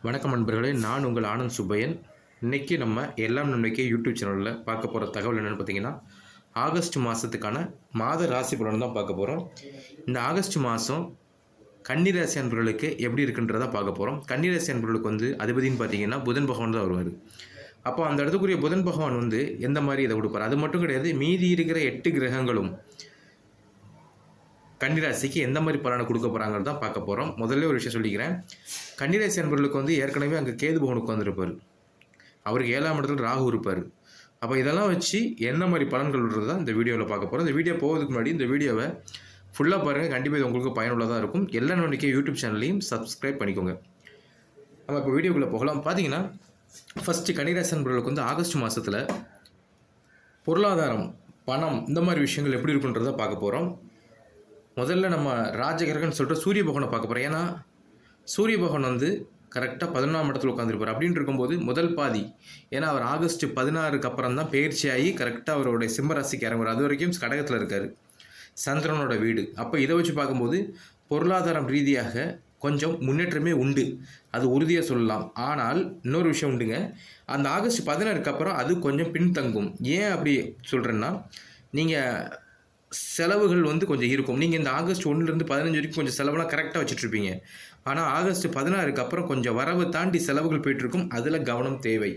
வணக்கம் நண்பர்களே, நான் உங்கள் ஆனந்த் சுப்பையன். இன்றைக்கி நம்ம எல்லாம் நன்மைக்கே யூடியூப் சேனலில் பார்க்க போகிற தகவல் என்னென்னு பார்த்தீங்கன்னா, ஆகஸ்ட் மாதத்துக்கான மாத ராசி பலன் தான் பார்க்க போகிறோம். இந்த ஆகஸ்ட் மாதம் கன்னிராசி அன்பர்களுக்கு எப்படி இருக்குன்றதை பார்க்க போகிறோம். கன்னிராசி அன்பர்களுக்கு அதிபதினு பார்த்தீங்கன்னா புதன் பகவான் தான் வருவார். அப்போ அந்த இடத்துக்குரிய புதன் பகவான் எந்த மாதிரி இதை கொடுப்பார்? அது மட்டும் கிடையாது, மீதி இருக்கிற 8 கிரகங்களும் கன்னிராசிக்கு எந்த மாதிரி பலனை கொடுக்க போகிறாங்கிறது தான் பார்க்க போகிறோம். முதல்ல ஒரு விஷயம் சொல்லிக்கிறேன். கன்னிராசி அன்பர்களுக்கு ஏற்கனவே அங்கே கேது பகவான் உட்காந்துருப்பார். அவருக்கு 7ஆம் இடத்துல ராகு இருப்பார். அப்போ இதெல்லாம் வச்சு என்ன மாதிரி பலன்கள் விடுறது தான் இந்த வீடியோவில் பார்க்க போகிறோம். இந்த வீடியோ போகிறதுக்கு முன்னாடி இந்த வீடியோவை ஃபுல்லாக பாருங்கள். கண்டிப்பாக இது உங்களுக்கு பயனுள்ளதாக இருக்கும். எல்லா நம்பிக்கை யூடியூப் சேனல்லையும் சப்ஸ்கிரைப் பண்ணிக்கோங்க. நம்ம இப்போ வீடியோக்குள்ளே போகலாம். பார்த்தீங்கன்னா ஃபஸ்ட்டு கன்னிராசி அன்பர்களுக்கு ஆகஸ்ட் மாதத்தில் பொருளாதாரம், பணம், இந்த மாதிரி விஷயங்கள் எப்படி இருக்குன்றதை பார்க்க போகிறோம். முதல்ல நம்ம ராஜகிரகன்னு சொல்லிட்டு சூரிய பகவானை பார்க்க போகிறோம். ஏன்னா சூரிய பகவான் கரெக்டாக 11ஆம் இடத்துல உட்காந்துருப்பார். அப்படின்னு இருக்கும்போது முதல் பாதி, ஏன்னா அவர் ஆகஸ்ட் 16க்கு அப்புறம் தான் பயிற்சியாகி கரெக்டாக அவருடைய சிம்மராசிக்கு இறங்குவார். அது வரைக்கும் கடகத்தில் இருக்கார், சந்திரனோட வீடு. அப்போ இதை வச்சு பார்க்கும்போது பொருளாதாரம் ரீதியாக கொஞ்சம் முன்னேற்றமே உண்டு, அது உறுதியாக சொல்லலாம். ஆனால் இன்னொரு விஷயம் உண்டுங்க, அந்த ஆகஸ்ட் 16க்கு அப்புறம் அது கொஞ்சம் பின்தங்கும். ஏன் அப்படி சொல்கிறேன்னா, நீங்கள் செலவுகள் கொஞ்சம் இருக்கும். நீங்கள் இந்த ஆகஸ்ட் 1லேருந்து 15 வரைக்கும் கொஞ்சம் செலவுலாம் கரெக்டாக வச்சுட்ருப்பீங்க. ஆனால் ஆகஸ்ட் 16க்கு அப்புறம் கொஞ்சம் வரவு தாண்டி செலவுகள் போயிட்டுருக்கும். அதில் கவனம் தேவை.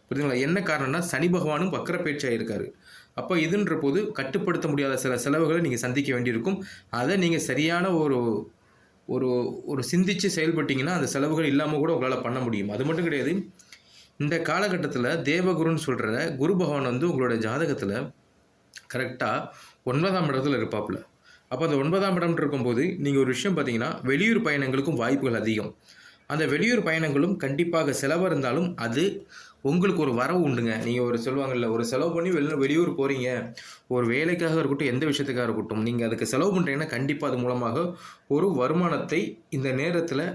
புரியுதுங்களா? என்ன காரணம்னா, சனி பகவானும் வக்கர பயிற்சியாக இருக்கார். அப்போ இதுன்ற போது கட்டுப்படுத்த முடியாத சில செலவுகளை நீங்கள் சந்திக்க வேண்டியிருக்கும். அதை நீங்கள் சரியான ஒரு ஒரு ஒரு சிந்தித்து செயல்பட்டிங்கன்னா அந்த செலவுகள் இல்லாமல் கூட உங்களால் பண்ண முடியும். அது மட்டும் கிடையாது, இந்த காலகட்டத்தில் தேவகுருன்னு சொல்கிற குரு பகவான் உங்களோட ஜாதகத்தில் கரெக்டாக 9ஆம் இடத்துல இருப்பாப்புல. அப்போ அந்த 9ஆம் இடம் இருக்கும்போது நீங்கள் ஒரு விஷயம் பார்த்தீங்கன்னா, வெளியூர் பயணங்களுக்கும் வாய்ப்புகள் அதிகம். அந்த வெளியூர் பயணங்களும் கண்டிப்பாக செலவாக இருந்தாலும் அது உங்களுக்கு ஒரு வரவு உண்டுங்க. நீங்கள் ஒரு சொல்லுவாங்கள்ல, ஒரு செலவு பண்ணி வெளியூர் போகிறீங்க, ஒரு வேலைக்காக இருக்கட்டும், எந்த விஷயத்துக்காக இருக்கட்டும், நீங்கள் அதுக்கு செலவு பண்ணுறீங்கன்னா கண்டிப்பாக அது மூலமாக ஒரு வருமானத்தை இந்த நேரத்தில்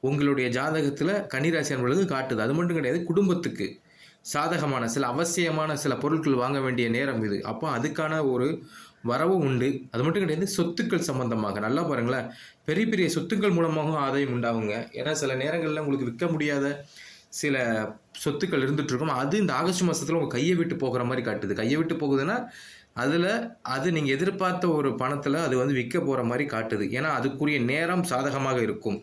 உங்களுடைய ஜாதகத்தில் கன்னிராசி அன்பர்களுக்கு காட்டுது. அது மட்டும் கிடையாது, குடும்பத்துக்கு சாதகமான சில அவசியமான சில பொருட்கள் வாங்க வேண்டிய நேரம் இது. அப்போ அதுக்கான ஒரு வரவு உண்டு. அது மட்டும் கிடையாது, சொத்துக்கள் சம்பந்தமாக நல்லா பாருங்களேன், பெரிய பெரிய சொத்துக்கள் மூலமாகவும் ஆதாயம் உண்டாகுங்க. ஏன்னா சில நேரங்களில் உங்களுக்கு விற்க முடியாத சில சொத்துக்கள் இருந்துகிட்ருக்கும். அது இந்த ஆகஸ்ட் மாதத்தில் உங்கள் கையை விட்டு போகிற மாதிரி காட்டுது. கையை விட்டு போகுதுன்னா அது நீங்கள் எதிர்பார்த்த ஒரு பணத்தில் அது விற்க போகிற மாதிரி காட்டுது. ஏன்னா அதுக்குரிய நேரம் சாதகமாக இருக்கும்.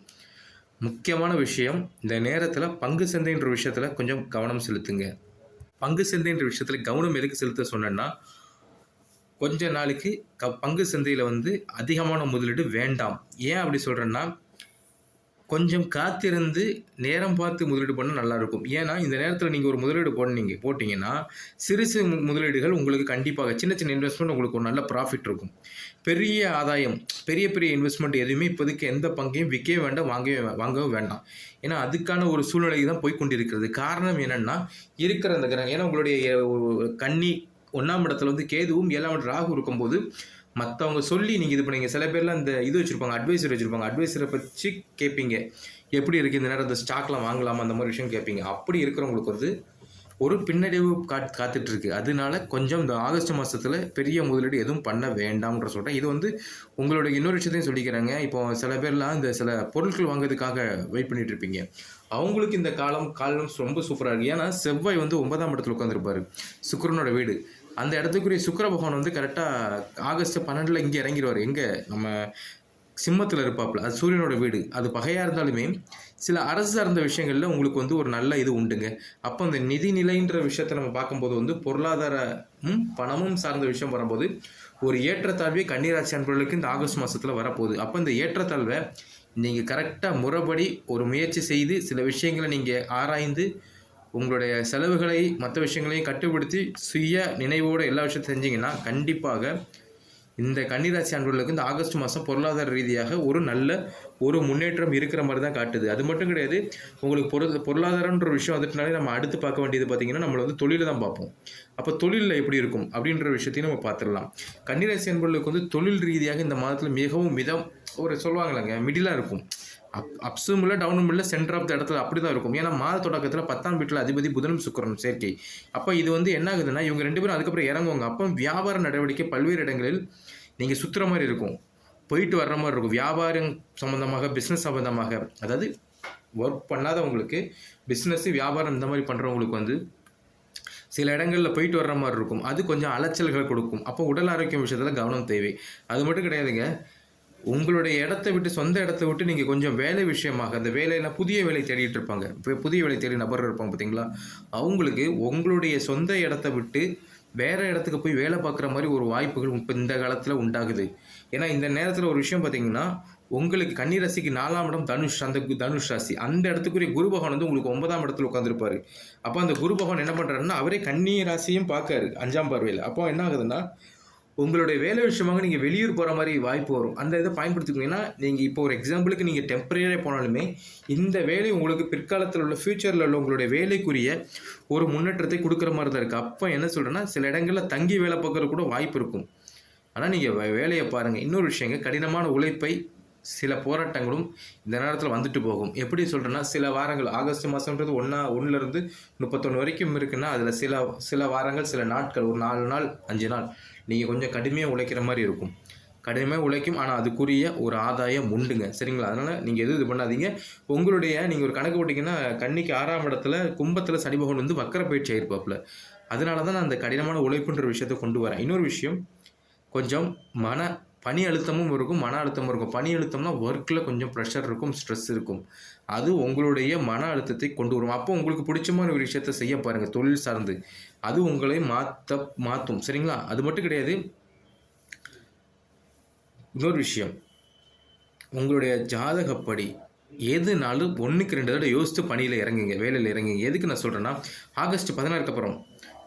முக்கியமான விஷயம், இந்த நேரத்தில் பங்கு சந்தைன்ற விஷயத்தில் கொஞ்சம் கவனம் செலுத்துங்க. பங்கு சந்தைன்ற விஷயத்தில் கவனம் எதுக்கு செலுத்த சொன்னேன்னா, கொஞ்ச நாளைக்கு பங்கு சந்தையில் அதிகமான முதலீடு வேண்டாம். ஏன் அப்படி சொல்கிறேன்னா, கொஞ்சம் காத்திருந்து நேரம் பார்த்து முதலீடு பண்ணால் நல்லாயிருக்கும். ஏன்னா இந்த நேரத்தில் நீங்கள் ஒரு முதலீடு போட்டிங்கன்னா சிறு முதலீடுகள் உங்களுக்கு கண்டிப்பாக சின்ன சின்ன இன்வெஸ்ட்மெண்ட் உங்களுக்கு ஒரு நல்ல ப்ராஃபிட் இருக்கும். பெரிய ஆதாயம், பெரிய பெரிய இன்வெஸ்ட்மெண்ட் எதுவுமே இப்போதைக்கு எந்த பங்கையும் விற்கவே வேண்டாம், வாங்கவும் வேண்டாம். ஏன்னா அதுக்கான ஒரு சூழ்நிலை தான் போய்கொண்டிருக்கிறது. காரணம் என்னென்னா, இருக்கிற அந்த கிரகம், ஏன்னா உங்களுடைய கன்னி 1ஆம் இடத்துல கேதுவும் 7ஆம் இடத்துல ராகு இருக்கும்போது மற்றவங்க சொல்லி நீங்கள் இது பண்ணீங்க. சில பேர்லாம் அந்த இது வச்சுருப்பாங்க, அட்வைசர் வச்சுருப்பாங்க. அட்வைசரை பற்றி கேட்பீங்க, எப்படி இருக்குது இந்த நேரம், இந்த ஸ்டாக்லாம் வாங்கலாமா, அந்த மாதிரி விஷயம் கேட்பீங்க. அப்படி இருக்கிறவங்களுக்கு ஒரு பின்னடைவு காத்துட்ருக்கு. அதனால கொஞ்சம் இந்த ஆகஸ்ட் மாதத்தில் பெரிய முதலீடு எதுவும் பண்ண வேண்டாம்ன்ற சொல்கிறேன். இது உங்களுடைய இன்னொரு விஷயத்தையும் சொல்லிக்கிறாங்க. இப்போ சில பேர்லாம் இந்த சில பொருட்கள் வாங்குறதுக்காக வெயிட் பண்ணிட்டு இருப்பீங்க. அவங்களுக்கு இந்த காலம் ரொம்ப சூப்பராக இருக்குது. ஏன்னா செவ்வாய் 9ஆம் இடத்துல உட்காந்துருப்பார், சுக்கிரனோட வீடு. அந்த இடத்துக்குரிய சுக்கிர பகவான் கரெக்டாக ஆகஸ்ட் 12 இங்கே இறங்கிடுவார். எங்கே நம்ம சிம்மத்தில் இருப்பாப்புல. அது சூரியனோட வீடு. அது பகையாக இருந்தாலுமே சில அரசு சார்ந்த விஷயங்களில் உங்களுக்கு ஒரு நல்ல இது உண்டுங்க. அப்போ அந்த நிதி நிலைன்ற விஷயத்தை நம்ம பார்க்கும்போது பொருளாதாரமும் பணமும் சார்ந்த விஷயம் வரும்போது ஒரு ஏற்றத்தாழ்வே கன்னிராசி அன்பர்களுக்கு இந்த ஆகஸ்ட் மாதத்தில் வரப்போகுது. அப்போ இந்த ஏற்றத்தாழ்வை நீங்கள் கரெக்டாக முறைப்படி ஒரு முயற்சி செய்து சில விஷயங்களை நீங்கள் ஆராய்ந்து உங்களுடைய செலவுகளை மற்ற விஷயங்களையும் கட்டுப்படுத்தி சுய நினைவோடு எல்லா விஷயத்தையும் செஞ்சிங்கன்னா கண்டிப்பாக இந்த கன்னிராசி அன்பர்களுக்கு இந்த ஆகஸ்ட் மாதம் பொருளாதார ரீதியாக ஒரு நல்ல ஒரு முன்னேற்றம் இருக்கிற மாதிரி தான் காட்டுது. அது மட்டும் கிடையாது, உங்களுக்கு பொருளாதாரன்ற விஷயம் வந்துட்டுனாலே நம்ம அடுத்து பார்க்க வேண்டியது பார்த்திங்கன்னா, நம்மளை தொழிலை தான் பார்ப்போம். அப்போ தொழிலில் எப்படி இருக்கும் அப்படின்ற விஷயத்தையும் நம்ம பார்த்துடலாம். கன்னிராசி அன்பர்களுக்கு தொழில் ரீதியாக இந்த மாதத்தில் மிகவும் ஒரு சொல்லுவாங்களாங்க, மிடிலாக இருக்கும். அப்ஸும் இல்லை டவுனும் இல்லை, சென்டர் ஆஃப் த இடத்துல அப்படி தான் இருக்கும். ஏன்னா மாத தொடக்கத்தில் 10ஆம் வீட்டில் அதிபதி புதனும் சுக்கிரனும் சேர்க்கை. அப்போ இது என்ன ஆகுதுன்னா, இவங்க 2 பேரும் அதுக்கப்புறம் இறங்குவாங்க. அப்போ வியாபார நடவடிக்கை பல்வேறு இடங்களில் நீங்கள் சுற்றுற மாதிரி இருக்கும், போயிட்டு வர்ற மாதிரி இருக்கும். வியாபாரம் சம்மந்தமாக, பிஸ்னஸ் சம்மந்தமாக, அதாவது ஒர்க் பண்ணாதவங்களுக்கு, பிஸ்னஸ், வியாபாரம் இந்த மாதிரி பண்ணுறவங்களுக்கு வந்து சில இடங்களில் போயிட்டு வர்ற மாதிரி இருக்கும். அது கொஞ்சம் அலைச்சல்களை கொடுக்கும். அப்போ உடல் ஆரோக்கியம் விஷயத்தில் கவனம் தேவை. அது மட்டும் கிடையாதுங்க. உங்களுடைய இடத்த விட்டு, சொந்த இடத்த விட்டு நீங்கள் கொஞ்சம் வேலை விஷயமாக, அந்த வேலையில் புதிய வேலை தேடிட்டு இருப்பாங்க. இப்போ புதிய வேலை தேடி நபர் இருப்பாங்க பார்த்தீங்களா, அவங்களுக்கு உங்களுடைய சொந்த இடத்த விட்டு வேற இடத்துக்கு போய் வேலை பார்க்குற மாதிரி ஒரு வாய்ப்புகள் இப்போ இந்த காலத்தில் உண்டாகுது. ஏன்னா இந்த நேரத்தில் ஒரு விஷயம் பார்த்தீங்கன்னா, உங்களுக்கு கன்னி ராசிக்கு 4ஆம் இடம் தனுஷ், அந்த தனுஷ் ராசி. அந்த இடத்துக்குரிய குரு பகவான் வந்து உங்களுக்கு 9ஆம் இடத்துல உட்காந்துருப்பாரு. அப்போ அந்த குரு பகவான் என்ன பண்ணுறாருன்னா, அவரே கன்னி ராசியும் பார்க்காரு 5ஆம் பார்வையில். அப்போ என்ன ஆகுதுன்னா, உங்களுடைய வேலை விஷயமாக நீங்கள் வெளியூர் போகிற மாதிரி வாய்ப்பு வரும். அந்த இதை பயன்படுத்திக்கிங்கன்னா, நீங்கள் இப்போ ஒரு எக்ஸாம்பிளுக்கு நீங்கள் டெம்பரரியாக போனாலுமே, இந்த வேலை உங்களுக்கு பிற்காலத்தில் உள்ள ஃப்யூச்சரில் உள்ள உங்களுடைய வேலைக்குரிய ஒரு முன்னேற்றத்தை கொடுக்குற மாதிரி தான் இருக்குது. அப்போ என்ன சொல்கிறேன்னா, சில இடங்களில் தங்கி வேலை பார்க்குறது கூட வாய்ப்பு இருக்கும். ஆனால் நீங்கள் வேலையை பாருங்கள். இன்னொரு விஷயங்க, கடினமான உழைப்பை, சில போராட்டங்களும் இந்த நேரத்தில் வந்துட்டு போகும். எப்படி சொல்கிறேன்னா, சில வாரங்கள், ஆகஸ்ட் மாதம்ன்றது 1லேருந்து 31 வரைக்கும் இருக்குன்னா, அதில் சில வாரங்கள், சில நாட்கள், ஒரு 4 நாள் 5 நாள் நீங்கள் கொஞ்சம் கடுமையாக உழைக்கிற மாதிரி இருக்கும். கடுமையாக உழைக்கும், ஆனால் அதுக்குரிய ஒரு ஆதாயம் உண்டுங்க. சரிங்களா? அதனால் நீங்கள் எதுவும் இது பண்ணாதீங்க. உங்களுடைய நீங்கள் ஒரு கணக்கு போட்டிங்கன்னா, கன்னிக்கு 6ஆம் இடத்துல கும்பத்தில் சனி பகவான் வந்து வக்கர பயிற்சி ஆகிருப்பாப்புல. அதனால தான் நான் அந்த கடினமான உழைப்புன்ற விஷயத்தை கொண்டு வரேன். இன்னொரு விஷயம், கொஞ்சம் பணி அழுத்தமும் இருக்கும், மன அழுத்தமும் இருக்கும். பணி அழுத்தம்னா ஒர்க்கில் கொஞ்சம் ப்ரெஷர் இருக்கும், ஸ்ட்ரெஸ் இருக்கும். அது உங்களுடைய மன அழுத்தத்தை கொண்டு வரும். அப்போ உங்களுக்கு பிடிச்சமான ஒரு விஷயத்தை செய்ய பாருங்கள், தொழில் சார்ந்து. அது உங்களை மாற்றும். சரிங்களா? அது மட்டும் கிடையாது. இன்னொரு விஷயம், உங்களுடைய ஜாதகப்படி எதுனாலும் 1க்கு 2 தடவை யோசித்து பணியில் இறங்குங்க, வேலையில் இறங்குங்க. எதுக்கு நான் சொல்கிறேன்னா, ஆகஸ்ட் 16க்கு அப்புறம்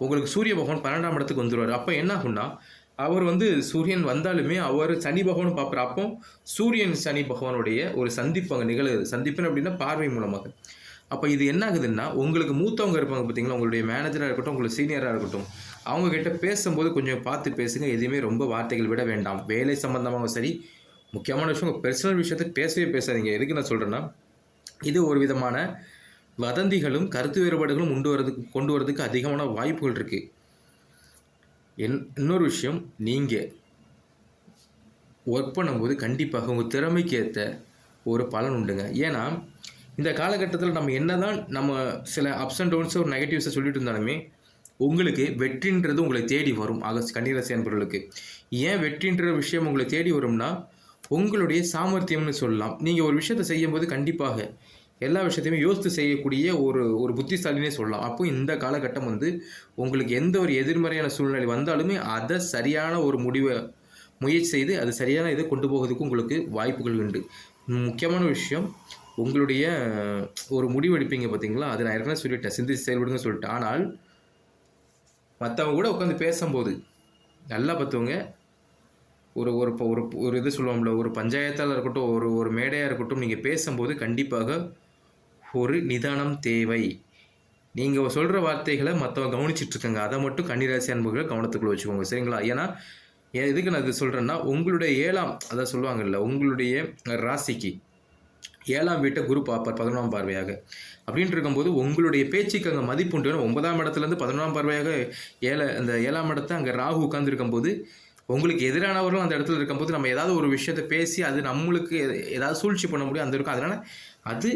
உங்களுக்கு சூரிய பகவான் 12ஆம் இடத்துக்கு வந்துடுவார். அப்போ என்ன ஆகும்னா, அவர் வந்து சூரியன் வந்தாலுமே அவர் சனி பகவான் பார்ப்பார். அப்போ சூரியன் சனி பகவானுடைய ஒரு சந்திப்பு அங்கே நிகழுது. சந்திப்புன்னு அப்படின்னா பார்வை மூலமாக. அப்போ இது என்ன ஆகுதுன்னா, உங்களுக்கு மூத்தவங்க இருப்பாங்க பார்த்தீங்களா, உங்களுடைய மேனேஜராக இருக்கட்டும், உங்களுக்கு சீனியராக இருக்கட்டும், அவங்கக்கிட்ட பேசும்போது கொஞ்சம் பார்த்து பேசுங்க. எதுவுமே ரொம்ப வார்த்தைகள் விட வேண்டாம். வேலை சம்மந்தமாக சரி, முக்கியமான விஷயம், பெர்சனல் விஷயத்தை பேசவே பேசாதீங்க. எதுக்கு நான் சொல்கிறேன்னா, இது ஒரு விதமான வதந்திகளும் கருத்து வேறுபாடுகளும் கொண்டு வரதுக்கு அதிகமான வாய்ப்புகள் இருக்குது. இன்னொரு விஷயம், நீங்கள் ஒர்க் பண்ணும்போது கண்டிப்பாக உங்கள் திறமைக்கு ஏற்ற ஒரு பலன் உண்டுங்க. ஏன்னா இந்த காலகட்டத்தில் நம்ம சில அப்ஸ் அண்ட் டவுன்ஸை, ஒரு நெகட்டிவ்ஸை சொல்லிட்டு இருந்தாலுமே, உங்களுக்கு வெற்றின்றது உங்களை தேடி வரும். கன்னிராசி அன்பர்களுக்கு ஏன் வெற்றின்ற விஷயம் உங்களை தேடி வரும்னா, உங்களுடைய சாமர்த்தியம்னு சொல்லலாம். நீங்கள் ஒரு விஷயத்தை செய்யும்போது கண்டிப்பாக எல்லா விஷயத்தையுமே யோசித்து செய்யக்கூடிய ஒரு புத்திசாலினே சொல்லலாம். அப்போ இந்த காலகட்டம் வந்து உங்களுக்கு எந்த ஒரு எதிர்மறையான சூழ்நிலை வந்தாலுமே அதை சரியான ஒரு முடிவை முயற்சி செய்து அது சரியான இதை கொண்டு போகிறதுக்கு உங்களுக்கு வாய்ப்புகள் உண்டு. முக்கியமான விஷயம், உங்களுடைய ஒரு முடிவு எடுப்பீங்க பார்த்தீங்களா, அதை நான் ஏற்கனவே சொல்லிட்டேன், சிந்தித்து செயல்படுங்க சொல்லிட்டேன். ஆனால் மற்றவங்க கூட உட்காந்து பேசும்போது நல்லா பார்த்துவங்க. ஒரு ஒரு ஒரு இது சொல்லுவோம்ல, ஒரு பஞ்சாயத்தால் இருக்கட்டும், ஒரு மேடையாக இருக்கட்டும், நீங்கள் பேசும்போது கண்டிப்பாக ஒரு நிதானம் தேவை. நீங்கள் சொல்கிற வார்த்தைகளை மற்றவங்க கவனிச்சிட்ருக்காங்க, அதை மட்டும் கன்னிராசி அன்புகளை கவனத்துக்குள்ள வச்சுக்கோங்க. சரிங்களா? ஏன்னா எதுக்கு நான் இது சொல்கிறேன்னா, உங்களுடைய 7ஆம், அதை சொல்லுவாங்கல்ல, உங்களுடைய ராசிக்கு 7ஆம் வீட்டை குரு பார்ப்பார் 11ஆம் பார்வையாக. அப்படின்ட்டு இருக்கும்போது உங்களுடைய பேச்சுக்கு அங்கே மதிப்பு உண்டு. 9ஆம் இடத்துலேருந்து 11ஆம் பார்வையாக அந்த 7ஆம் இடத்தை அங்கே ராகு உட்கார்ந்துருக்கும்போது, உங்களுக்கு எதிரானவர்களும் அந்த இடத்துல இருக்கும்போது நம்ம ஏதாவது ஒரு விஷயத்தை பேசி அது நம்மளுக்கு ஏதாவது சூழ்ச்சி பண்ண முடியும் அந்த இருக்கும். அதனால் அது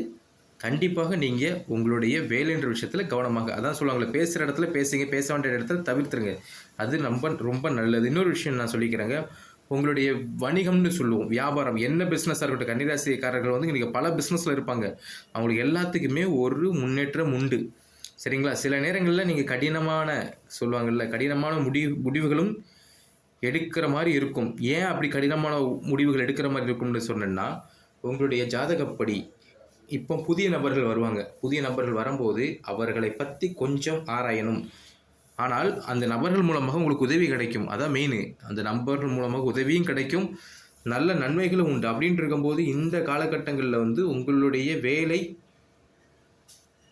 கண்டிப்பாக நீங்கள் உங்களுடைய வேலைன்ற விஷயத்தில் கவனமாக, அதான் சொல்லுவாங்களே, பேசுகிற இடத்துல பேசுங்க, பேச வேண்டிய இடத்துல தவிர்த்துருங்க. அது ரொம்ப நல்லது. இன்னொரு விஷயம் நான் சொல்லிக்கிறேங்க, உங்களுடைய வணிகம்னு சொல்லுவோம், வியாபாரம், என்ன பிஸ்னஸாக இருக்கட்டும், கன்னிராசிக்காரர்கள் வந்து நீங்கள் பல பிஸ்னஸில் இருப்பாங்க. அவங்களுக்கு எல்லாத்துக்குமே ஒரு முன்னேற்றம் உண்டு. சரிங்களா? சில நேரங்களில் நீங்கள் கடினமான முடிவுகளும் எடுக்கிற மாதிரி இருக்கும். ஏன் அப்படி கடினமான முடிவுகள் எடுக்கிற மாதிரி இருக்கும்னு சொன்னேன்னா, உங்களுடைய ஜாதகப்படி இப்போ புதிய நபர்கள் வருவாங்க. புதிய நபர்கள் வரும்போது அவர்களை பற்றி கொஞ்சம் ஆராயணும். ஆனால் அந்த நபர்கள் மூலமாக உங்களுக்கு உதவி கிடைக்கும். அதான் மெயின். அந்த நபர்கள் மூலமாக உதவியும் கிடைக்கும், நல்ல நன்மைகளும் உண்டு. அப்படின்ட்டு இருக்கும்போது இந்த காலகட்டங்களில் வந்து உங்களுடைய வேலை,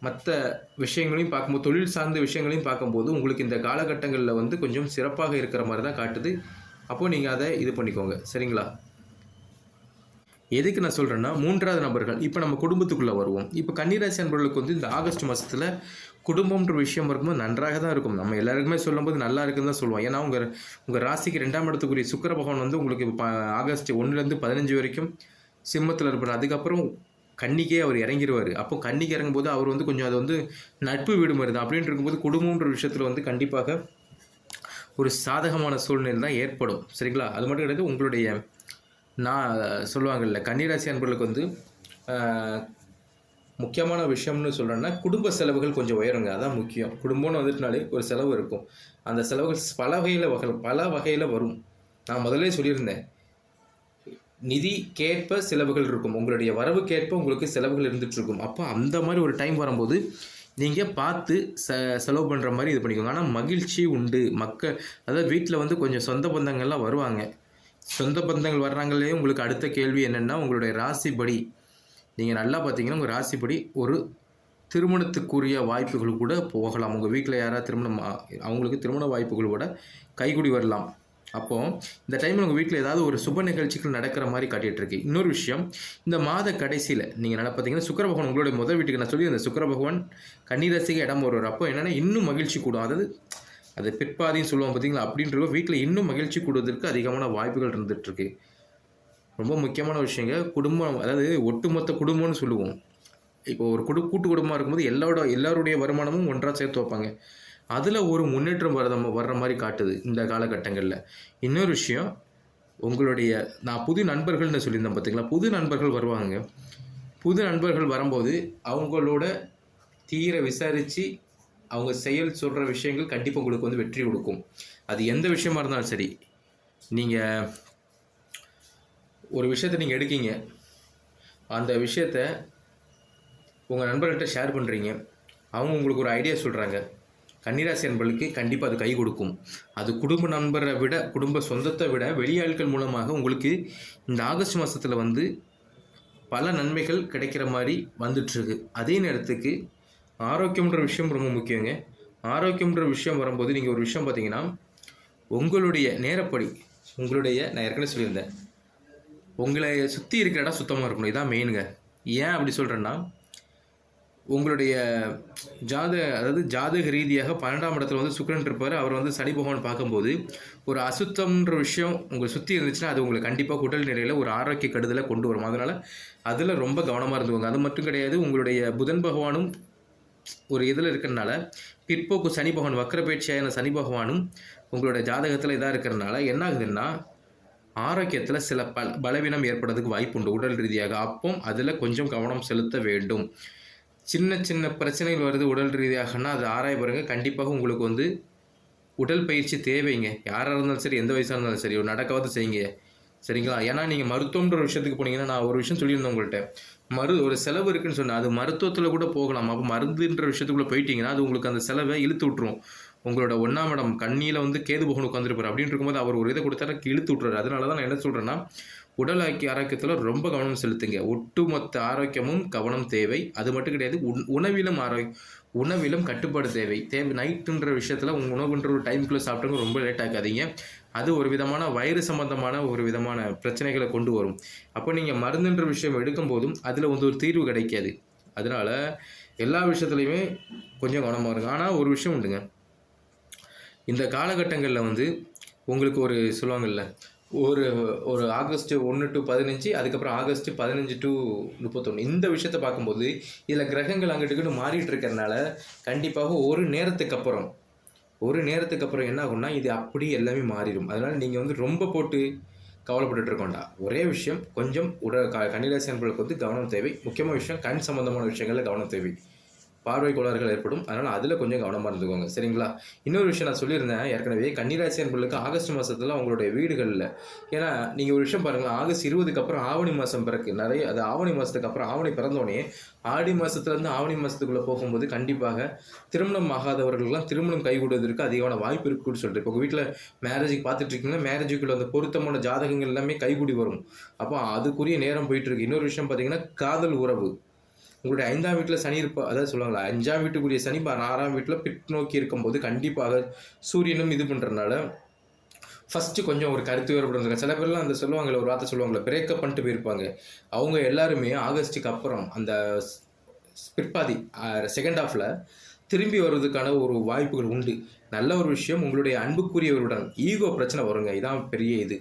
மற்ற விஷயங்களையும் பார்க்கும்போது, தொழில் சார்ந்த விஷயங்களையும் பார்க்கும்போது உங்களுக்கு இந்த காலகட்டங்களில் வந்து கொஞ்சம் சிறப்பாக இருக்கிற மாதிரி தான் காட்டுது. அப்போது நீங்கள் அதை இது பண்ணிக்கோங்க. சரிங்களா? எதுக்கு நான் சொல்கிறேன்னா, 3வது நபர்கள், இப்போ நம்ம குடும்பத்துக்குள்ளே வருவோம். இப்போ கன்னிராசி நபர்களுக்கு வந்து இந்த ஆகஸ்ட் மாதத்தில் குடும்பம்ன்ற விஷயம் இருக்கும்போது நன்றாக தான் இருக்கும். நம்ம எல்லாருக்குமே சொல்லும்போது நல்லா இருக்குன்னு தான் சொல்லுவோம். ஏன்னா உங்கள் ராசிக்கு 2ஆம் இடத்துக்குரிய சுக்கிர பகவான் வந்து உங்களுக்கு ஆகஸ்ட் 1லேருந்து 15 வரைக்கும் சிம்மத்தில் இருப்பார். அதுக்கப்புறம் கன்னிக்கே அவர் இறங்கிடுவார். அப்போ கன்னிக்கு இறங்கும்போது அவர் வந்து கொஞ்சம் அது வந்து நட்பு வீடு மாதிரி தான். அப்படின்னு இருக்கும்போது குடும்பம்ன்ற விஷயத்தில் வந்து கண்டிப்பாக ஒரு சாதகமான சூழ்நிலை தான் ஏற்படும். சரிங்களா? அது மட்டும் கிடையாது, உங்களுடைய நான் சொல்லுவாங்கல்ல, கன்னிராசி அன்பர்களுக்கு வந்து முக்கியமான விஷயம்னு சொல்கிறேன்னா, குடும்ப செலவுகள் கொஞ்சம் உயருங்க. அதான் முக்கியம். குடும்பம்னு வந்துட்டுனாலே ஒரு செலவு இருக்கும். அந்த செலவுகள் பல வகையில் வரும். நான் முதல்லே சொல்லியிருந்தேன், நிதிக்கேற்ப செலவுகள் இருக்கும். உங்களுடைய வரவுக்கேற்ப உங்களுக்கு செலவுகள் இருந்துகிட்ருக்கும். அப்போ அந்த மாதிரி ஒரு டைம் வரும்போது நீங்கள் பார்த்து செலவு பண்ணுற மாதிரி இது பண்ணிக்கோங்க. ஆனால் மகிழ்ச்சி உண்டு. அதாவது வீட்டில் வந்து கொஞ்சம் சொந்த பந்தங்கள்லாம் வருவாங்க. சொந்த பந்தங்கள் வர்றாங்களே. உங்களுக்கு அடுத்த கேள்வி என்னென்னா, உங்களுடைய ராசிப்படி நீங்கள் நல்லா பார்த்தீங்கன்னா உங்கள் ராசிப்படி ஒரு திருமணத்துக்குரிய வாய்ப்புகள் கூட போகலாம். உங்கள் வீட்டில் யாராவது அவங்களுக்கு திருமண வாய்ப்புகள் கூட கைகூடி வரலாம். அப்போது இந்த டைமில் உங்கள் வீட்டில் ஏதாவது ஒரு சுப நிகழ்ச்சிகள் நடக்கிற மாதிரி காட்டிகிட்ருக்கு. இன்னொரு விஷயம், இந்த மாத கடைசியில் நீங்கள் நல்லா பார்த்தீங்கன்னா சுக்கிர பகவான் உங்களுடைய முதல் வீட்டுக்கு நான் சொல்லி அந்த சுக்கிர பகவான் கன்னிராசிக்கு இடம் வருவார். அப்போ என்னென்னா இன்னும் மகிழ்ச்சி கூடும். அதாவது அது பிற்பாதின்னு சொல்லுவோம் பார்த்தீங்களா, அப்படின்ற வீட்டில் இன்னும் மகிழ்ச்சி கூடுவதற்கு அதிகமான வாய்ப்புகள் இருந்துகிட்ருக்கு. ரொம்ப முக்கியமான விஷயங்க. குடும்பம், அதாவது ஒட்டுமொத்த குடும்பம்னு சொல்லுவோம். இப்போ ஒரு கூட்டு குடும்பமாக இருக்கும்போது எல்லாருடைய வருமானமும் ஒன்றாக சேர்த்து வைப்பாங்க. அதில் ஒரு முன்னேற்றம் வர்ற மாதிரி காட்டுது இந்த காலகட்டங்களில். இன்னொரு விஷயம், நான் புது நண்பர்கள்னு சொல்லியிருந்தேன் பார்த்தீங்களா, புது நண்பர்கள் வருவாங்க. புது நண்பர்கள் வரும்போது அவங்களோட தீர விசாரித்து அவங்க சொல்கிற விஷயங்கள் கண்டிப்பாக உங்களுக்கு வந்து வெற்றி கொடுக்கும். அது எந்த விஷயமா இருந்தாலும் சரி. நீங்கள் ஒரு விஷயத்தை நீங்கள் எடுக்கீங்க, அந்த விஷயத்த உங்கள் நண்பர்கள்ட்ட ஷேர் பண்ணுறீங்க, அவங்க உங்களுக்கு ஒரு ஐடியா சொல்கிறாங்க. கன்னிராசி நண்பர்களுக்கு கண்டிப்பாக அது கை கொடுக்கும். அது குடும்ப நண்பரை விட, குடும்ப சொந்தத்தை விட வெளியாட்கள் மூலமாக உங்களுக்கு இந்த ஆகஸ்ட் மாதத்தில் வந்து பல நன்மைகள் கிடைக்கிற மாதிரி வந்துட்டுருக்கு. அதே நேரத்துக்கு ஆரோக்கியம்ன்ற விஷயம் ரொம்ப முக்கியங்க. ஆரோக்கியம்ன்ற விஷயம் வரும்போது நீங்கள் ஒரு விஷயம் பார்த்தீங்கன்னா, உங்களுடைய நேரப்படி நான் ஏற்கனவே சொல்லியிருந்தேன், உங்களை சுற்றி இருக்கிற இடம் சுத்தமாக இருக்கணும். இதான் மெயினுங்க. ஏன் அப்படி சொல்கிறேன்னா, உங்களுடைய ஜாதக ரீதியாக 12ஆம் இடத்துல வந்து சுக்கிரன் இருப்பார். அவர் வந்து சனி பகவான் பார்க்கும்போது ஒரு அசுத்தம்ன்ற விஷயம் உங்களை சுற்றி இருந்துச்சுன்னா அது உங்களுக்கு கண்டிப்பாக உடல் நிலையில் ஒரு ஆரோக்கிய கெடுதலை கொண்டு வரும். அதனால் அதில் ரொம்ப கவனமாக இருந்துக்கோங்க. அது மட்டும் கிடையாது, உங்களுடைய புதன் பகவானும் ஒரு இதில் இருக்கிறதுனால, பிற்போக்கு சனி பகவான் வக்ரபேட்சியான சனி பகவானும் உங்களுடைய ஜாதகத்தில் இதாக இருக்கிறதுனால என்ன ஆகுதுன்னா, ஆரோக்கியத்தில் சில பலவீனம் ஏற்படுறதுக்கு வாய்ப்பு உண்டு உடல் ரீதியாக. அப்போ அதில் கொஞ்சம் கவனம் செலுத்த வேண்டும். சின்ன சின்ன பிரச்சனைகள் வருது உடல் ரீதியாகனா அது ஆராய பாருங்க. கண்டிப்பாக உங்களுக்கு வந்து உடல் பயிற்சி தேவைங்க. யாராக இருந்தாலும் சரி, எந்த வயசாக இருந்தாலும் சரி, ஒரு நடக்காவது செய்யுங்க. சரிங்களா? ஏன்னா நீங்கள் மருத்துவம்ன்ற ஒரு விஷயத்துக்கு போனீங்கன்னா, நான் ஒரு விஷயம் சொல்லியிருந்தேன் உங்கள்கிட்ட, ஒரு செலவு இருக்குன்னு சொன்னேன். அது மருத்துவத்தில் கூட போகலாம். அப்போ மருந்துன்ற விஷயத்துக்குள்ளே போயிட்டீங்கன்னா அது உங்களுக்கு அந்த செலவை இழுத்து விட்டுரும். உங்களோட 1ஆம் இடம் கண்ணியில் வந்து கேது பகவான் உட்காந்துருப்பார். அப்படின்னு இருக்கும்போது அவர் ஒரு இதை கொடுத்தாரு, இழுத்து விட்டுறாரு. அதனால தான் நான் என்ன சொல்கிறேன்னா, உடல் ஆரோக்கியத்தில் ரொம்ப கவனம் செலுத்துங்க. ஒட்டுமொத்த ஆரோக்கியமும் கவனம் தேவை. அது மட்டும் கிடையாது, உணவிலும் கட்டுப்பாடு தேவை. நைட்டுன்ற விஷயத்தில் உங்கள் உணவுன்ற ஒரு டைமுக்குள்ளே சாப்பிட்டுங்க, ரொம்ப லேட் ஆக்காதீங்க. அது ஒரு விதமான வயிறு சம்பந்தமான ஒரு விதமான பிரச்சனைகளை கொண்டு வரும். அப்போ நீங்கள் மருந்துன்ற விஷயம் எடுக்கும்போதும் அதில் வந்து ஒரு தீர்வு கிடைக்காது. அதனால் எல்லா விஷயத்துலையுமே கொஞ்சம் கவனமாக இருங்க. ஆனால் ஒரு விஷயம் உண்டுங்க, இந்த காலகட்டங்களில் வந்து உங்களுக்கு ஒரு சொல்லுவாங்கள்ல, ஒரு ஆகஸ்ட் 1 to 15, அதுக்கப்புறம் ஆகஸ்ட் 15 to 31, இந்த விஷயத்தை பார்க்கும்போது இதில் கிரகங்கள் அங்கிட்டு மாறிட்டு இருக்கிறதுனால கண்டிப்பாக ஒரு நேரத்துக்கு அப்புறம் என்ன ஆகும்னா இது அப்படி எல்லாமே மாறிடும். அதனால் நீங்கள் வந்து ரொம்ப போட்டு கவலைப்பட்டுட்டு இருக்கோண்டா. ஒரே விஷயம், கொஞ்சம் கன்னிராசி நண்பர்களுக்கு வந்து கவனம் தேவை. முக்கியமான விஷயம், கண் சம்பந்தமான விஷயங்களில் கவனம் தேவை. பார்வை கோளாறுகள் ஏற்படும். அதனால் அதில் கொஞ்சம் கவனமாக இருந்துக்கோங்க. சரிங்களா? இன்னொரு விஷயம் நான் சொல்லியிருந்தேன் ஏற்கனவே, கன்னிராசி அன்பர்களுக்கு ஆகஸ்ட் மாதத்தில் அவங்களுடைய வீடுகளில், ஏன்னா நீங்கள் ஒரு விஷயம் பாருங்கள், ஆகஸ்ட் 20க்கு அப்புறம் ஆவணி மாதம் பிறகு அது ஆவணி மாதத்துக்கு அப்புறம் ஆவணி பிறந்தோடனே ஆடி மாதத்துலேருந்து ஆவணி மாதத்துக்குள்ளே போகும்போது கண்டிப்பாக திருமணம் ஆகாதவர்கள்லாம் திருமணம் கைகூடுவதற்கு அதிகமான வாய்ப்பு இருக்குன்னு சொல்லிட்டு, இப்போ வீட்டில் மேரேஜுக்கு பார்த்துட்டு இருக்கீங்கன்னா மேரேஜுக்குள்ள அந்த பொருத்தமான ஜாதகங்கள் எல்லாமே கைகூடி வரும். அப்போ அதுக்குரிய நேரம் போயிட்டுருக்கு. இன்னொரு விஷயம் பார்த்தீங்கன்னா, காதல் உறவு, உங்களுடைய 5ஆம் வீட்டில் சனி அதாவது சொல்லுவாங்களா, 5ஆம் வீட்டுக்குரிய சனி 6ஆம் வீட்டில் பின்னோக்கி இருக்கும்போது கண்டிப்பாக சூரியனும் இது பண்ணுறதுனால ஃபஸ்ட்டு கொஞ்சம் ஒரு கருத்து வேறுபடுறாங்க. சில பேர்லாம் அந்த சொல்லுவாங்களே, ஒரு வார்த்தை சொல்லுவாங்களே, பிரேக்கப் பண்ணிட்டு போயிருப்பாங்க. அவங்க எல்லாருமே ஆகஸ்ட்டுக்கு அப்புறம் அந்த பிற்பாதி செகண்ட் ஹாஃபில் திரும்பி வருவதற்கான ஒரு வாய்ப்புகள் உண்டு. நல்ல ஒரு விஷயம், உங்களுடைய அன்புக்குரியவருடன் ஈகோ பிரச்சனை வருங்க. இதான் பெரிய இது.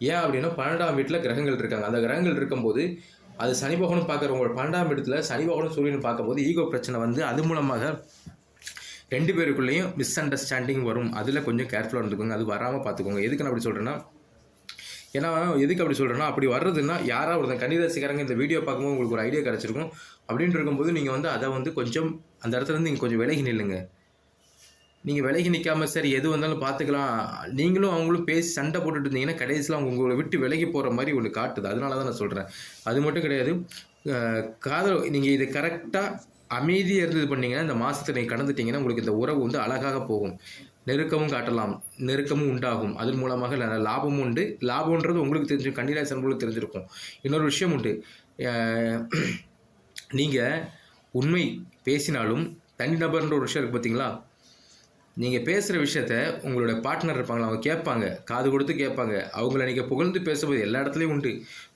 ஏன் அப்படின்னா 12ஆம் வீட்டில் கிரகங்கள் இருக்காங்க. அந்த கிரகங்கள் இருக்கும்போது அது சனி பகவானும் பார்க்குற உங்களோட 12ஆம் இடத்துல சனி பகவானும் சூரியனும் பார்க்கும்போது ஈகோ பிரச்சனை வந்து அது மூலமாக 2 பேருக்குள்ளேயும் மிஸ் அண்டர்ஸ்டாண்டிங் வரும். அதில் கொஞ்சம் கேர்ஃபுல்லாக இருந்துக்கோங்க. அது வராமல் பார்த்துக்கோங்க. எதுக்கு நான் அப்படி சொல்கிறேன்னா, ஏன்னா எதுக்கு அப்படி சொல்கிறேன்னா, அப்படி வர்றதுன்னா யாராவது ஒருத்தன் கன்னிராசிக்காரங்க இந்த வீடியோ பார்க்கும்போது உங்களுக்கு ஒரு ஐடியா கிடச்சிருக்கும். அப்படின்ட்டு இருக்கும்போது நீங்கள் வந்து அதை வந்து கொஞ்சம் அந்த இடத்துலேருந்து நீங்கள் கொஞ்சம் விலகி நில்லுங்க. நீங்கள் விலகி நிற்காமல் சரி எது வந்தாலும் பார்த்துக்கலாம், நீங்களும் அவங்களும் பேசி சண்டை போட்டுட்டு இருந்தீங்கன்னா கடைசியில் அவங்க உங்களை விட்டு விலகி போகிற மாதிரி ஒன்று காட்டுது. அதனால தான் நான் சொல்கிறேன். அது மட்டும் கிடையாது, காதல் நீங்கள் இது கரெக்டாக அமைதியாக இருந்து இது பண்ணிங்கன்னா இந்த மாதத்தை நீங்கள் கடந்துட்டிங்கன்னா உங்களுக்கு இந்த உறவு வந்து அழகாக போகும். நெருக்கமும் காட்டலாம், நெருக்கமும் உண்டாகும். அதன் மூலமாக லாபமும் உண்டு. லாபம்ன்றது உங்களுக்கு தெரிஞ்சு கன்னிராசி உங்களுக்கு தெரிஞ்சிருக்கும். இன்னொரு விஷயம் உண்டு, நீங்கள் உண்மை பேசினாலும் தனிநபர்ன்ற ஒரு விஷயம் இருக்குது பார்த்தீங்களா, நீங்கள் பேசுகிற விஷயத்த உங்களோட பார்ட்னர் இருப்பாங்களா, அவங்க கேட்பாங்க, காது கொடுத்து கேட்பாங்க. அவங்கள நீங்கள் புகழ்ந்து பேசும்போது எல்லா இடத்துலையும் உண்டு,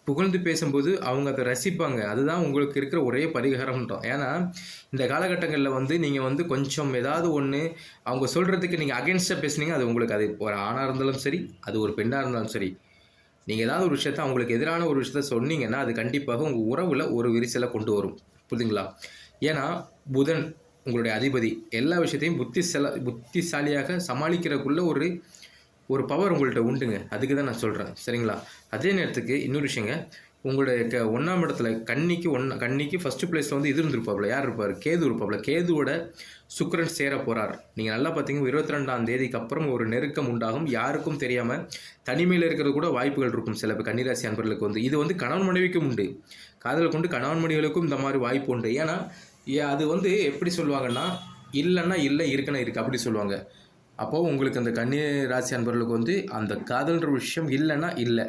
புகழ்ந்து பேசும்போது அவங்க அதை ரசிப்பாங்க. அதுதான் உங்களுக்கு இருக்கிற ஒரே பரிகாரம்ன்றோம். ஏன்னா இந்த காலகட்டங்களில் வந்து நீங்கள் வந்து கொஞ்சம் ஏதாவது ஒன்று அவங்க சொல்கிறதுக்கு நீங்கள் அகென்ஸ்டாக பேசுனீங்க, அது உங்களுக்கு அது ஒரு ஆணாக இருந்தாலும் சரி, அது ஒரு பெண்ணாக இருந்தாலும் சரி, நீங்கள் ஏதாவது ஒரு விஷயத்த அவங்களுக்கு எதிரான ஒரு விஷயத்த சொன்னீங்கன்னா அது கண்டிப்பாக உங்கள் உறவில் ஒரு விரிசலை கொண்டு வரும். புரியுதுங்களா? ஏன்னா புதன் உங்களுடைய அதிபதி எல்லா விஷயத்தையும் புத்திசாலியாக சமாளிக்கிறதுக்குள்ள ஒரு பவர் உங்கள்கிட்ட உண்டுங்க. அதுக்கு தான் நான் சொல்கிறேன். சரிங்களா? அதே நேரத்துக்கு இன்னொரு விஷயங்க, உங்களுடைய 1ஆம் இடத்துல கன்னிக்கு ஃபஸ்ட்டு பிளேஸில் வந்து இது இருந்திருப்பாப்புல, யார் இருப்பார்? கேது இருப்பாப்புல. கேதுவோட சுக்கிரன் சேர போகிறார். நீங்கள் நல்லா பார்த்தீங்கன்னா 22ஆம் தேதிக்கு அப்புறம் ஒரு நெருக்கம் உண்டாகும். யாருக்கும் தெரியாமல் தனிமையில் இருக்கிறது கூட வாய்ப்புகள் இருக்கும் சில கன்னிராசி அன்பர்களுக்கு வந்து. இது வந்து கணவன் மனைவிக்கும் உண்டு. காதல் கொண்டு கணவன் மனைவிகளுக்கும் இந்த மாதிரி வாய்ப்பு உண்டு. ஏன்னா அது வந்து எப்படி சொல்லுவாங்கன்னா, இல்லைன்னா இல்லை, இருக்குன்னா இருக்குது, அப்படி சொல்லுவாங்க. அப்போது உங்களுக்கு அந்த கன்னி ராசி அன்பர்களுக்கு வந்து அந்த காதல்ன்ற விஷயம் இல்லைன்னா இல்லை,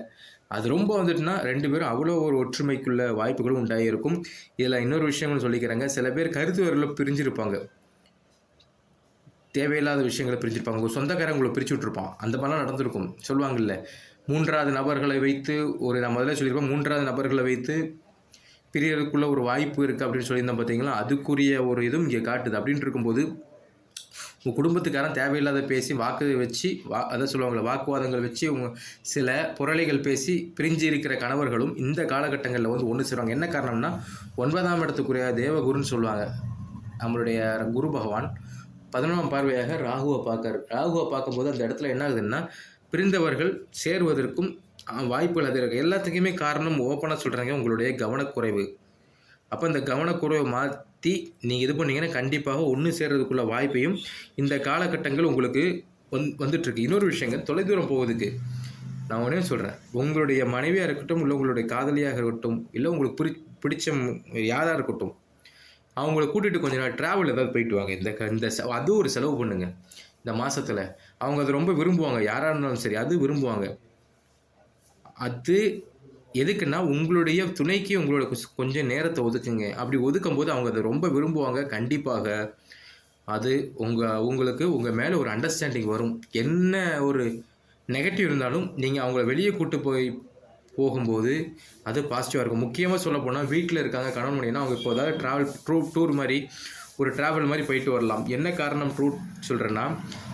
அது ரொம்ப வந்துட்டுனா 2 பேரும் அவ்வளோ ஒரு ஒற்றுமைக்குள்ள வாய்ப்புகளும் உண்டாகிருக்கும். இதில் இன்னொரு விஷயங்கள் சொல்லிக்கிறாங்க, சில பேர் கருத்து வேறுல பிரிஞ்சிருப்பாங்க, தேவையில்லாத விஷயங்களை பிரிஞ்சிருப்பாங்க, உங்கள் சொந்தக்காரங்களை பிரித்து விட்டுருப்பான், அந்த மாதிரிலாம் நடந்திருக்கும். சொல்லுவாங்கல்ல, 3வது நபர்களை வைத்து நான் முதல்ல சொல்லியிருப்பேன், 3வது நபர்களை வைத்து பிரியறதுக்குள்ள ஒரு வாய்ப்பு இருக்குது அப்படின்னு சொல்லியிருந்தேன் பார்த்தீங்களா, அதுக்குரிய ஒரு இதுவும் இங்கே காட்டுது. அப்படின்ட்டு இருக்கும்போது உங்கள் குடும்பத்துக்காரன் தேவையில்லாத பேசி அதான் சொல்லுவாங்களே, வாக்குவாதங்கள் வச்சு சில புரளிகள் பேசி பிரிஞ்சு இருக்கிற கணவர்களும் இந்த காலகட்டங்களில் வந்து ஒன்று சேருவாங்க. என்ன காரணம்னா, 9ஆம் இடத்துக்குரிய தேவகுருன்னு சொல்லுவாங்க. நம்மளுடைய குரு பகவான் 11ஆம் பார்வையாக ராகுவை பார்க்கும்போது அந்த இடத்துல என்ன ஆகுதுன்னா, பிரிந்தவர்கள் சேருவதற்கும் வாய்ப்புகள் அது இருக்குது. எல்லாத்துக்குமே காரணம் ஓப்பனாக சொல்கிறாங்க, உங்களுடைய கவனக்குறைவு. அப்போ இந்த கவனக்குறைவை மாற்றி நீங்கள் இது பண்ணிங்கன்னா கண்டிப்பாக ஒன்று சேர்றதுக்குள்ள வாய்ப்பையும் இந்த காலகட்டங்கள் உங்களுக்கு வந்துட்டுருக்கு. இன்னொரு விஷயங்கள், தொலைதூரம் போவதுக்கு நான் ஒன்றே சொல்கிறேன், உங்களுடைய மனைவியாக இருக்கட்டும், இல்லை உங்களுடைய காதலியாக இருக்கட்டும், இல்லை உங்களுக்கு பிடிச்ச யாராக இருக்கட்டும், அவங்கள கூட்டிகிட்டு கொஞ்சம் நாள் ட்ராவல் ஏதாவது போயிட்டு வாங்க. அது ஒரு செலவு பண்ணுங்க இந்த மாதத்தில். அவங்க அதை ரொம்ப விரும்புவாங்க, யாராக இருந்தாலும் சரி, அது விரும்புவாங்க. அது எதுக்குன்னா, உங்களுடைய துணைக்கு உங்களோட கொஞ்சம் நேரத்தை ஒதுக்குங்க. அப்படி ஒதுக்கும் போது அவங்க அதை ரொம்ப விரும்புவாங்க. கண்டிப்பாக அது உங்களுக்கு உங்கள் மேலே ஒரு அண்டர்ஸ்டாண்டிங் வரும். என்ன ஒரு நெகட்டிவ் இருந்தாலும் நீங்கள் அவங்கள வெளியே போகும்போது அது பாசிட்டிவாக இருக்கும். முக்கியமாக சொல்லப்போனால், வீட்டில் இருக்காங்க கணவன் மனைவினா, அவங்க இப்போ ஏதாவது டூர் மாதிரி ஒரு ட்ராவல் மாதிரி போயிட்டு வரலாம். என்ன காரணம் சொல்கிறேன்னா,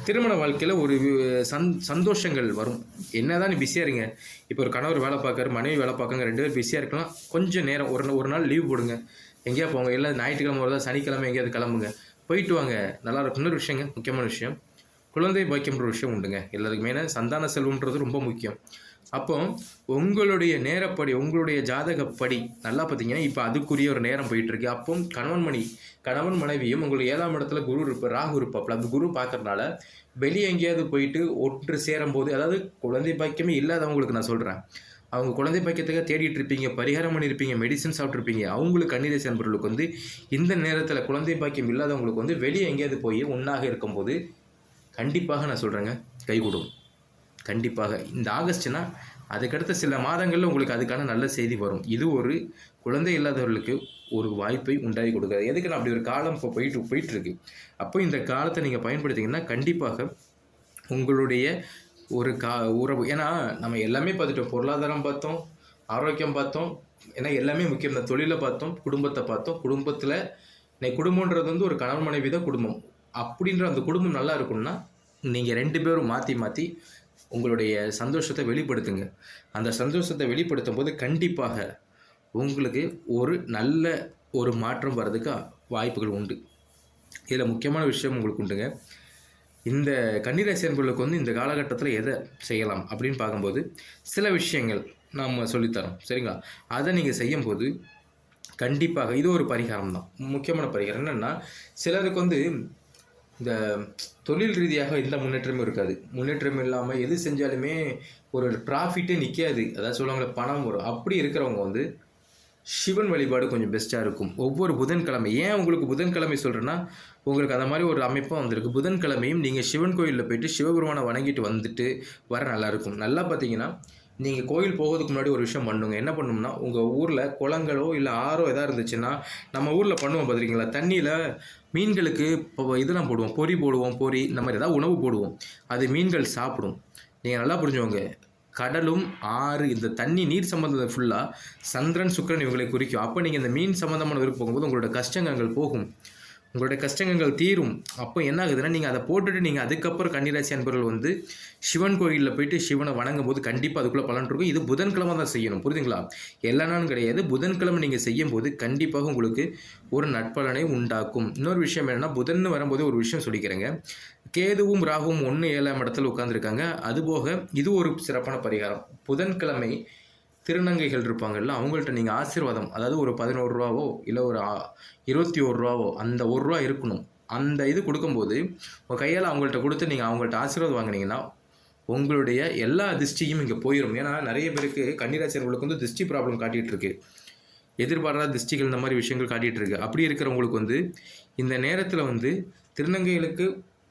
திருமண வாழ்க்கையில் ஒரு சந்தோஷங்கள் வரும். என்ன தான் நீ பிஸியாக இருங்க, இப்போ ஒரு கணவர் வேலை பார்க்குறாரு, மனைவி வேலை பார்க்குறாங்க, 2 பேர் பிஸியாக இருக்கலாம். கொஞ்சம் நேரம் ஒரு நாள் லீவ் போடுங்க, எங்கேயா போங்க, இல்லை ஞாயிற்றுக்கிழமை வருதா சனிக்கிழமை எங்கேயாவது கிளம்புங்க, போயிட்டு வாங்க, நல்லா இருக்கும். இன்னொரு விஷயங்க, முக்கியமான விஷயம், குழந்தை பாக்கியம்ன்ற விஷயம் உண்டுங்க. எல்லாத்துக்கு மெயினாக சந்தான செல்வம்ன்றது ரொம்ப முக்கியம். அப்போ உங்களுடைய நேரப்படி, உங்களுடைய ஜாதகப்படி நல்லா பார்த்தீங்கன்னா இப்போ அதுக்குரிய ஒரு நேரம் போயிட்டுருக்கு. அப்போ கணவன் மனைவியும் உங்களுக்கு 7ஆம் இடத்துல ராகு இருப்பாப்புல. அந்த குரு பார்க்கறதுனால வெளியே எங்கேயாவது போயிட்டு ஒன்று சேரும்போது, அதாவது குழந்தை பாக்கியமே இல்லாதவங்களுக்கு நான் சொல்கிறேன், அவங்க குழந்தை பாக்கியத்துக்காக தேடிட்டு இருப்பீங்க, பரிகாரம் பண்ணியிருப்பீங்க, மெடிசன் சாப்பிட்ருப்பீங்க, அவங்களுக்கு கன்னிராசி அன்பர்களுக்கு வந்து இந்த நேரத்தில் குழந்தை பாக்கியம் இல்லாதவங்களுக்கு வந்து வெளியே எங்கேயாவது போய் ஒன்றாக இருக்கும்போது கண்டிப்பாக நான் சொல்கிறேங்க கைகூடும். கண்டிப்பாக இந்த ஆகஸ்ட்னா அதுக்கடுத்த சில மாதங்களில் உங்களுக்கு அதுக்கான நல்ல செய்தி வரும். இது ஒரு குழந்தை இல்லாதவர்களுக்கு ஒரு வாய்ப்பை உண்டாகி கொடுக்குறது. எதுக்கு நான் அப்படி ஒரு காலம் இப்போ போயிட்டுருக்கு. அப்போ இந்த காலத்தை நீங்கள் பயன்படுத்திங்கன்னா கண்டிப்பாக உங்களுடைய ஒரு உறவு, ஏன்னா நம்ம எல்லாமே பார்த்துட்டோம், பொருளாதாரம் பார்த்தோம், ஆரோக்கியம் பார்த்தோம், ஏன்னா எல்லாமே முக்கியம். இந்த தொழிலை பார்த்தோம், குடும்பத்தை பார்த்தோம். குடும்பத்தில் குடும்பன்றது வந்து ஒரு கணவன் மனைவி தான் குடும்பம். அப்படின்ற அந்த குடும்பம் நல்லா இருக்கும்னா நீங்கள் 2 பேரும் மாற்றி உங்களுடைய சந்தோஷத்தை வெளிப்படுத்துங்க. அந்த சந்தோஷத்தை வெளிப்படுத்தும் போது கண்டிப்பாக உங்களுக்கு ஒரு நல்ல ஒரு மாற்றம் வர்றதுக்கு வாய்ப்புகள் உண்டு. இதில் முக்கியமான விஷயம் உங்களுக்கு உண்டுங்க. இந்த கன்னிராசி அன்பர்களுக்கு வந்து இந்த காலகட்டத்தில் எதை செய்யலாம் அப்படின்னு பார்க்கும்போது, சில விஷயங்கள் நம்ம சொல்லித்தரோம். சரிங்களா? அதை நீங்கள் செய்யும்போது கண்டிப்பாக இது ஒரு பரிகாரம் தான். முக்கியமான பரிகாரம் என்னென்னா, சிலருக்கு வந்து இந்த தொழில் ரீதியாக எந்த முன்னேற்றமும் இருக்காது. முன்னேற்றம் இல்லாமல் எது செஞ்சாலுமே ஒரு ப்ராஃபிட்டே நிற்காது. அதாவது சொல்லுவாங்கள்ல, பணம் வரும். அப்படி இருக்கிறவங்க வந்து சிவன் வழிபாடு கொஞ்சம் பெஸ்ட்டாக இருக்கும். ஒவ்வொரு புதன்கிழமை, ஏன் உங்களுக்கு புதன்கிழமை சொல்கிறேன்னா, உங்களுக்கு அந்த மாதிரி ஒரு அமைப்பும் வந்திருக்கு. புதன்கிழமையும் நீங்கள் சிவன் கோயிலில் போயிட்டு சிவபெருமானை வணங்கிட்டு வந்துட்டு வர நல்லாயிருக்கும். நல்லா பார்த்தீங்கன்னா, நீங்கள் கோயில் போகிறதுக்கு முன்னாடி ஒரு விஷயம் பண்ணுங்க. என்ன பண்ணணும்னா, உங்கள் ஊரில் குளங்களோ இல்லை ஆறோ எதாவது இருந்துச்சுன்னா, நம்ம ஊரில் பண்ணுவோம் பார்த்துருக்கீங்களா, தண்ணியில் மீன்களுக்கு இதெல்லாம் போடுவோம், பொறி போடுவோம், பொறி இந்த மாதிரி ஏதாவது உணவு போடுவோம். அது மீன்கள் சாப்பிடும். நீங்கள் நல்லா புரிஞ்சுக்கோங்க. கடலும் ஆறு இந்த தண்ணி நீர் சம்பந்தம் ஃபுல்லாக சந்திரன் சுக்கிரன் இவங்களை குறிக்கும். அப்போ நீங்கள் இந்த மீன் சம்பந்தமான ஊருக்கு போகும்போது உங்களோட கஷ்டங்கள் போகும், உங்களுடைய கஷ்டங்கள் தீரும். அப்போ என்ன ஆகுதுன்னா, நீங்கள் அதை போட்டுட்டு நீங்கள் அதுக்கப்புறம் கன்னிராசி அன்பர்கள் வந்து சிவன் கோயிலில் போயிட்டு சிவனை வணங்கும் போது கண்டிப்பாக அதுக்குள்ளே பலன் இருக்கும். இது புதன்கிழமை தான் செய்யணும், புரியுதுங்களா? எல்லா நாளும் கிடையாது. புதன்கிழமை நீங்கள் செய்யும் போது கண்டிப்பாக உங்களுக்கு ஒரு நட்பலனை உண்டாக்கும். இன்னொரு விஷயம் என்னென்னா, புதன் வரும்போது ஒரு விஷயம் சொல்லிக்கிறேங்க. கேதுவும் ராகுவும் 1-7ஆம் இடத்துல உட்காந்துருக்காங்க. அதுபோக இது ஒரு சிறப்பான பரிகாரம். புதன்கிழமை திருநங்கைகள் இருப்பாங்கல்ல, அவங்கள்ட்ட நீங்கள் ஆசீர்வாதம், அதாவது ஒரு 11 ரூபாவோ இல்லை ஒரு 21 ரூபாவோ, அந்த ₹1 இருக்கணும். அந்த இது கொடுக்கும்போது உங்கள் கையால் அவங்கள்ட்ட கொடுத்து நீங்கள் அவங்கள்ட்ட ஆசீர்வாதம் வாங்கினீங்கன்னா உங்களுடைய எல்லா திருஷ்டியும் இங்கே போயிடும். ஏன்னா நிறைய பேருக்கு கன்னிராசியர்களுக்கு வந்து திருஷ்டி ப்ராப்ளம் காட்டிகிட்டு இருக்கு, எதிர்பாராத திருஷ்டிகள் இந்த மாதிரி விஷயங்கள் காட்டிகிட்டு இருக்கு. அப்படி இருக்கிறவங்களுக்கு வந்து இந்த நேரத்தில் வந்து திருநங்கைகளுக்கு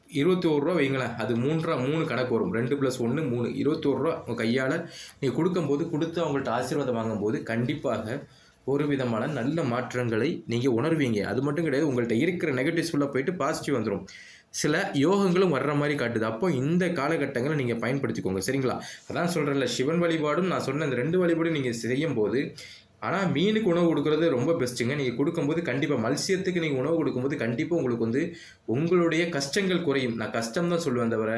₹21 வைங்களேன், அது 3 கணக்கு வரும். 2 + 1 3, ₹21 உங்கள் கையால் நீங்கள் கொடுக்கும்போது கொடுத்து அவங்கள்ட்ட ஆசீர்வாதம் வாங்கும்போது கண்டிப்பாக ஒரு விதமான நல்ல மாற்றங்களை நீங்கள் உணர்வீங்க. அது மட்டும் கிடையாது, உங்கள்கிட்ட இருக்கிற நெகட்டிவ்ஸ் ஃபுல்லாக போயிட்டு பாசிட்டிவ் வந்துடும். சில யோகங்களும் வர்ற மாதிரி காட்டுது. அப்போ இந்த காலகட்டங்களை நீங்கள் பயன்படுத்திக்கோங்க. சரிங்களா? அதான் சொல்கிறேன்ல, சிவன் வழிபாடும் நான் சொன்ன இந்த 2 வழிபாடும் நீங்கள் செய்யும்போது, ஆனால் மீனுக்கு உணவு கொடுக்குறது ரொம்ப பெஸ்ட்டுங்க. நீங்கள் கொடுக்கும்போது கண்டிப்பாக மத்சியத்துக்கு நீங்கள் உணவு கொடுக்கும்போது கண்டிப்பாக உங்களுக்கு வந்து உங்களுடைய கஷ்டங்கள் குறையும். நான் கஷ்டம் தான் சொல்லுவேன் தவிர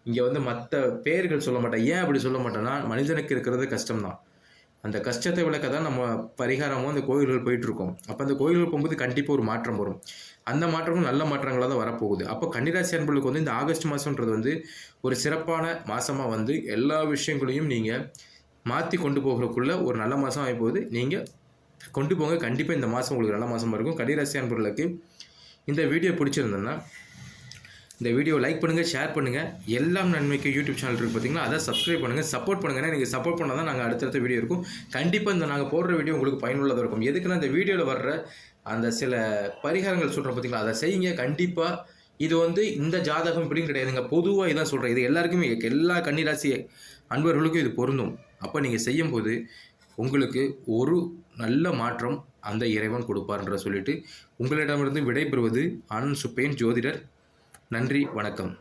இங்கே வந்து மற்ற பெயர்கள் சொல்ல மாட்டேன். ஏன் அப்படி சொல்ல மாட்டேன்னா, மனிதனுக்கு இருக்கிறது கஷ்டம் தான். அந்த கஷ்டத்தை விளக்க தான் நம்ம பரிகாரமும் அந்த கோயில்கள் போயிட்டுருக்கோம். அப்போ அந்த கோயில்கள் போகும்போது கண்டிப்பாக ஒரு மாற்றம் வரும். அந்த மாற்றமும் நல்ல மாற்றங்களாக தான் வரப்போகுது. அப்போ கன்னிராசி அன்பர்களுக்கு வந்து இந்த ஆகஸ்ட் மாதம்ன்றது வந்து ஒரு சிறப்பான மாதமாக வந்து எல்லா விஷயங்களையும் நீங்கள் மாற்றி கொண்டு போகிறதுக்குள்ள ஒரு நல்ல மாதம் ஆகிப்போகுது. நீங்கள் கொண்டு போங்க. கண்டிப்பாக இந்த மாதம் உங்களுக்கு நல்ல மாதமாக இருக்கும். கன்னிராசி அன்பர்களுக்கு இந்த வீடியோ பிடிச்சிருந்ததுன்னா இந்த வீடியோ லைக் பண்ணுங்கள், ஷேர் பண்ணுங்கள். எல்லாம் நன்மைக்கு யூடியூப் சேனல் இருக்குது பார்த்தீங்களா, அதை சப்ஸ்கிரைப் பண்ணுங்கள், சப்போர்ட் பண்ணுங்கள். நீங்கள் சப்போர்ட் பண்ணால் தான் நாங்கள் அடுத்தடுத்த வீடியோ இருக்கும். கண்டிப்பாக இந்த நாங்கள் போடுற வீடியோ உங்களுக்கு பயனுள்ளதாக இருக்கும். எதுக்குன்னா, இந்த வீடியோவில் வர்ற அந்த சில பரிகாரங்கள் சொல்கிறோம் பார்த்தீங்களா, அதை செய்யுங்க. கண்டிப்பாக இது வந்து இந்த ஜாதகம் இப்படின்னு கிடையாதுங்க, பொதுவாக இதான் சொல்கிறேன். இது எல்லாருக்குமே, எல்லா கன்னிராசி அன்பர்களுக்கும் இது பொருந்தும். அப்போ நீங்கள் செய்யும்போது உங்களுக்கு ஒரு நல்ல மாற்றம் அந்த இறைவன் கொடுப்பார்ன்ற சொல்லிட்டு உங்களிடமிருந்து விடைபெறுவது ஆனந்த் சுப்பையன் ஜோதிடர். நன்றி, வணக்கம்.